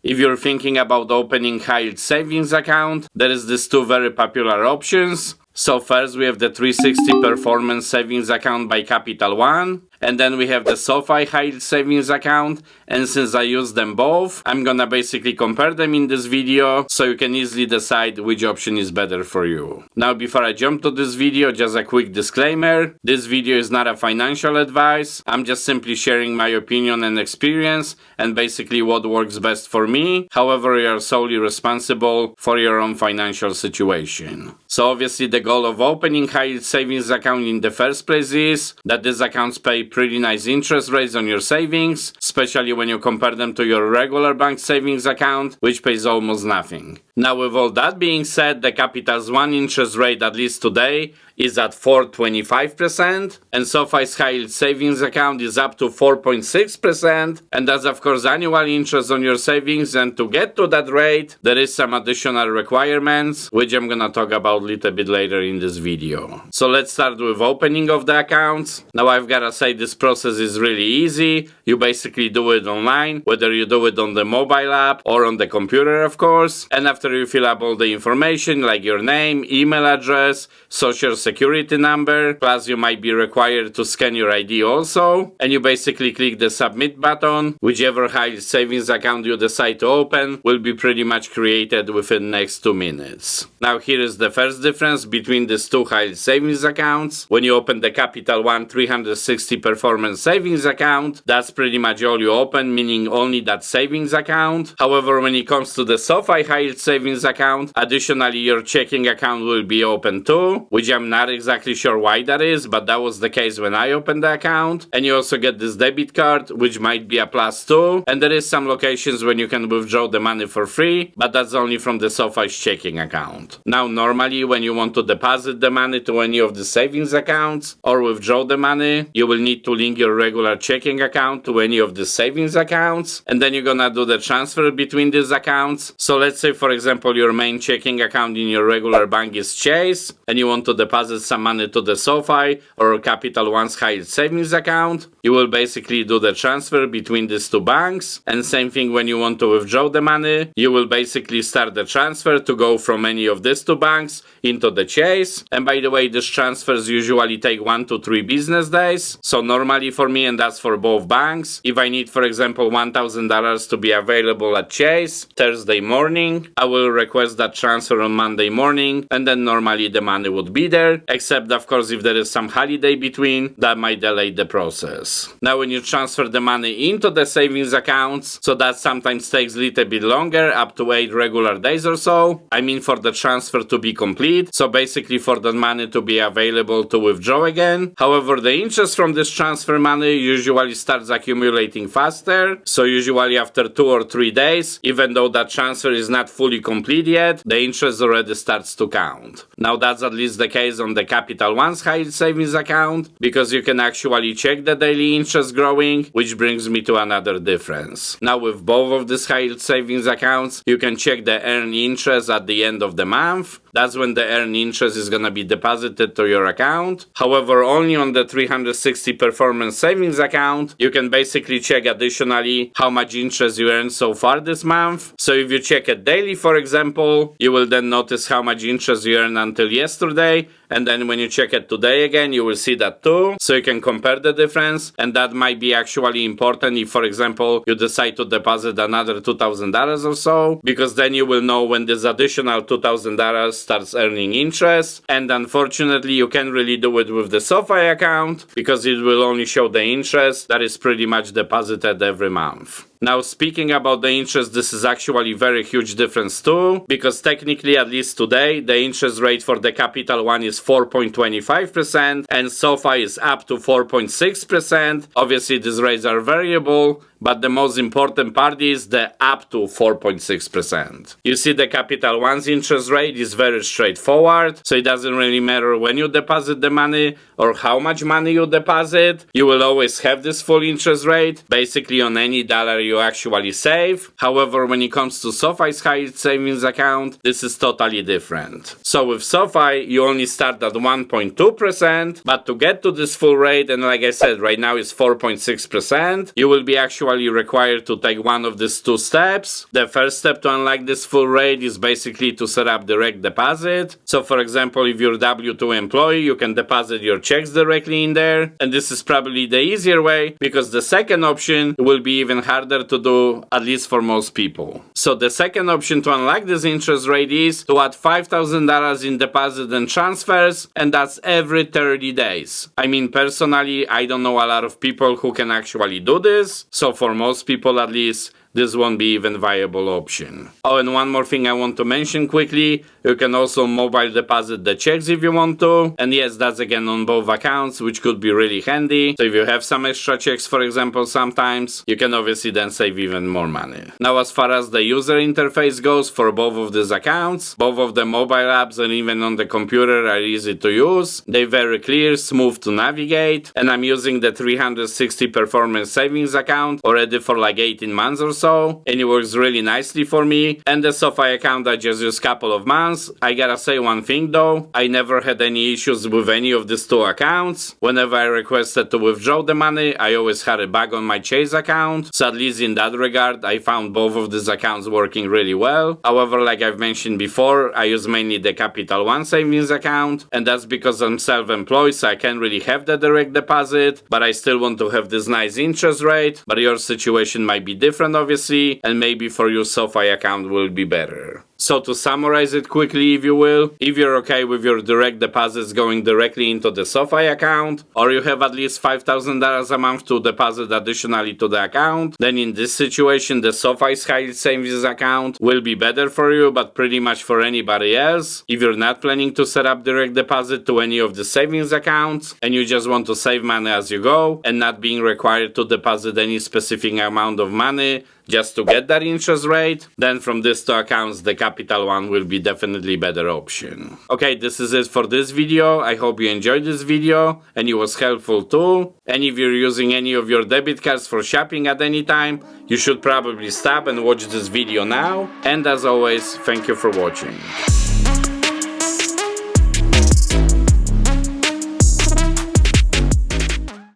If you're thinking about opening high yield savings account, there is these two very popular options. So first we have the 360 performance savings account by Capital One, and then we have the SoFi High Yield savings account, and since I use them both, I'm gonna basically compare them in this video so you can easily decide which option is better for you. Now before I jump to this video, just a quick disclaimer. This video is not a financial advice. I'm just simply sharing my opinion and experience and basically what works best for me. However, you are solely responsible for your own financial situation. So obviously the goal of opening high yield savings account in the first place is that these accounts pay pretty nice interest rates on your savings, especially when you compare them to your regular bank savings account, which pays almost nothing. Now with all that being said, the Capital One interest rate, at least today, is at 4.25%, and SoFi's high yield savings account is up to 4.6%, and that's of course annual interest on your savings. And to get to that rate, there is some additional requirements, which I'm gonna talk about a little bit later in this video. So let's start with opening of the accounts. Now I've gotta say this process is really easy. You basically do it online, whether you do it on the mobile app or on the computer, of course. And after you fill up all the information like your name, email address, social security number, plus you might be required to scan your ID also, and you basically click the submit button. Whichever high yield savings account you decide to open will be pretty much created within the next 2 minutes. Now here is the first difference between these two high yield savings accounts. When you open the Capital One 360 performance savings account, that's pretty much all you open, meaning only that savings account. However, when it comes to the SoFi high yield savings account, additionally your checking account will be open too, which I'm not exactly sure why that is, but that was the case when I opened the account. And you also get this debit card, which might be a plus too. And there is some locations when you can withdraw the money for free, but that's only from the SoFi's checking account. Now normally when you want to deposit the money to any of the savings accounts or withdraw the money, you will need to link your regular checking account to any of the savings accounts, and then you're gonna do the transfer between these accounts. So let's say for example your main checking account in your regular bank is Chase, and you want to deposit some money to the SoFi or Capital One's high yield savings account. You will basically do the transfer between these two banks, and same thing when you want to withdraw the money, you will basically start the transfer to go from any of these two banks into the Chase. And by the way, these transfers usually take 1 to 3 business days. So normally for me, and that's for both banks, if I need for example $1,000 to be available at Chase Thursday morning, I will request that transfer on Monday morning, and then normally the money would be there, except of course if there is some holiday between, that might delay the process. Now when you transfer the money into the savings accounts, so that sometimes takes a little bit longer, up to 8 regular days or so. I mean for the transfer to be complete, so basically for the money to be available to withdraw again. However, the interest from this transfer money usually starts accumulating faster, so usually after 2 or 3 days, even though that transfer is not fully complete yet, the interest already starts to count. Now that's at least the case on the Capital One's high yield savings account, because you can actually check the daily interest growing, which brings me to another difference. Now with both of these high yield savings accounts, you can check the earned interest at the end of the month. That's when the earned interest is gonna be deposited to your account. However, only on the 360 performance savings account, you can basically check additionally how much interest you earned so far this month. So if you check it daily, for example, you will then notice how much interest you earned until yesterday, and then when you check it today again, you will see that too, so you can compare the difference. And that might be actually important if, for example, you decide to deposit another $2,000 or so, because then you will know when this additional $2,000 starts earning interest. And unfortunately, you can't really do it with the SoFi account, because it will only show the interest that is pretty much deposited every month. Now speaking about the interest, this is actually very huge difference too, because technically, at least today, the interest rate for the Capital One is 4.25% and SoFi is up to 4.6%. Obviously these rates are variable, but the most important part is the up to 4.6%. You see, the Capital One's interest rate is very straightforward, so it doesn't really matter when you deposit the money or how much money you deposit. You will always have this full interest rate basically on any dollar you you actually save. However, when it comes to SoFi's high yield savings account, this is totally different. So with SoFi, you only start at 1.2%, but to get to this full rate, and like I said, right now it's 4.6%, you will be actually required to take one of these two steps. The first step to unlock this full rate is basically to set up direct deposit. So for example, if you're a W2 employee, you can deposit your checks directly in there, and this is probably the easier way, because the second option will be even harder to do, at least for most people. So the second option to unlock this interest rate is to add $5,000 in deposit and transfers, and that's every 30 days. I mean, personally, I don't know a lot of people who can actually do this, so for most people at least, this won't be even viable option. Oh, and one more thing I want to mention quickly, you can also mobile deposit the checks if you want to, and yes, that's again on both accounts, which could be really handy. So if you have some extra checks, for example, sometimes, you can obviously then save even more money. Now, as far as the user interface goes for both of these accounts, both of the mobile apps and even on the computer are easy to use. They're very clear, smooth to navigate, and I'm using the 360 performance savings account already for like 18 months or so, and it works really nicely for me. And the SoFi account I just used a couple of months. I gotta say one thing though, I never had any issues with any of these two accounts. Whenever I requested to withdraw the money, I always had it back on my Chase account, so at least in that regard, I found both of these accounts working really well. However, like I've mentioned before, I use mainly the Capital One savings account, and that's because I'm self-employed, so I can't really have the direct deposit, but I still want to have this nice interest rate. But your situation might be different, obviously, and maybe for your SoFi account will be better. So to summarize it quickly, if you will, if you're okay with your direct deposits going directly into the SoFi account, or you have at least $5,000 a month to deposit additionally to the account, then in this situation, the SoFi's high yield savings account will be better for you, but pretty much for anybody else, if you're not planning to set up direct deposit to any of the savings accounts, and you just want to save money as you go, and not being required to deposit any specific amount of money, just to get that interest rate, then from these two accounts, the Capital One will be definitely better option. Okay, this is it for this video. I hope you enjoyed this video and it was helpful too. And if you're using any of your debit cards for shopping at any time, you should probably stop and watch this video now. And as always, thank you for watching.